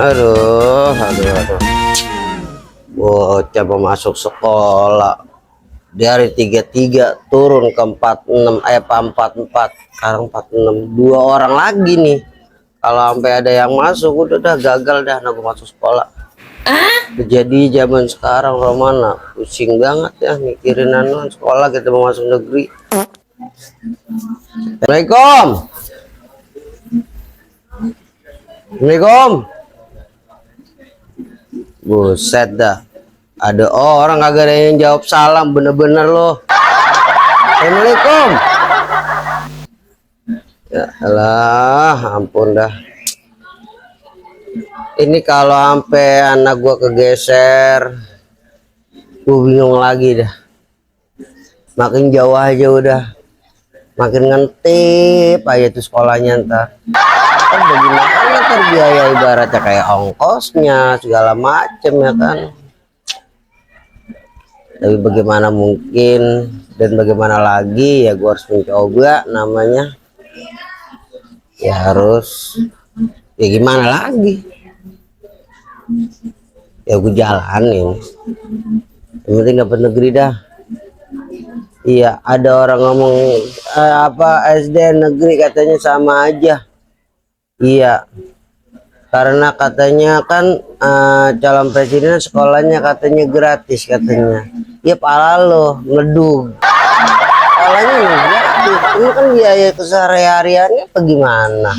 Aduh. Bocah mau masuk sekolah. Dari 33 turun ke 46, 44, sekarang 46. 2 orang lagi nih. Kalau sampai ada yang masuk, udah gagal dah aku masuk sekolah. Jadi zaman sekarang Romana pusing banget ya mikirin sekolah kita mau masuk negeri. Assalamualaikum. Assalamualaikum. Buset dah. Ada orang kagak ada yang jawab salam, bener-bener loh. Assalamualaikum. Ya Allah, ampun dah. Ini kalau sampai anak gua kegeser, gua bingung lagi dah. Makin jauh aja udah, makin ngentip aja tuh sekolahnya ntar. Kan bagaimana terbiaya ibaratnya kayak ongkosnya segala macem ya kan. Tapi bagaimana mungkin dan bagaimana lagi ya gua harus mencoba namanya. Ya harus, ya gimana lagi. Ya gue jalanin. Yang penting dapat negeri dah. Iya, ada orang ngomong SD negeri katanya sama aja. Iya, karena katanya kan calon presiden sekolahnya katanya gratis katanya. Ya pala lo ngedug. Sekolahnya gratis. Ini kan biaya kesehariannya bagaimana?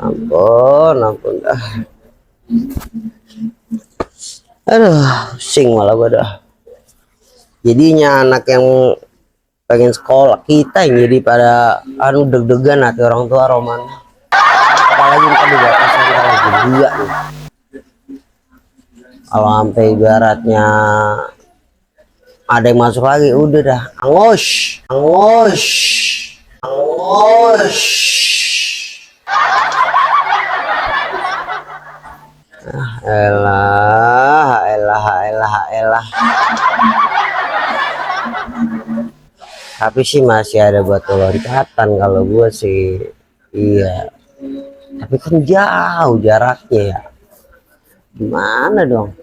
Ampun dah. Pusing malah gua dah. Jadinya anak yang pengen sekolah kita yang jadi pada deg-degan hati orang tua Roman. Apalagi kita dibatasin kalau berdua nih. Kalau sampai ibaratnya ada yang masuk lagi udah dah angos. Elah. Tapi sih masih ada batu loncatan kalau gue sih. Iya. Tapi kan jauh jaraknya ya. Gimana dong?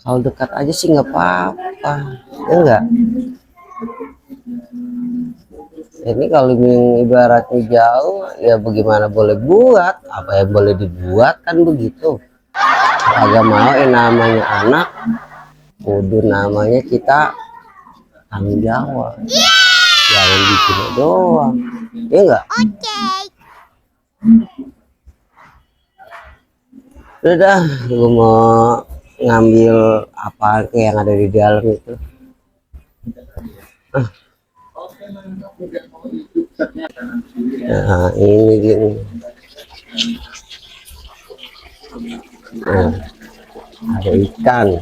Kalau dekat aja sih nggak apa-apa. Ya enggak? Ini kalau ibaratnya jauh ya bagaimana boleh buat, apa yang boleh dibuat kan begitu. Agak mau namanya anak kudu namanya kita tanggung jawab, jangan bikin doang, ya enggak? Udah, gue mau ngambil apa yang ada di dalam itu. Nah ini gini. Nah, ada ikan.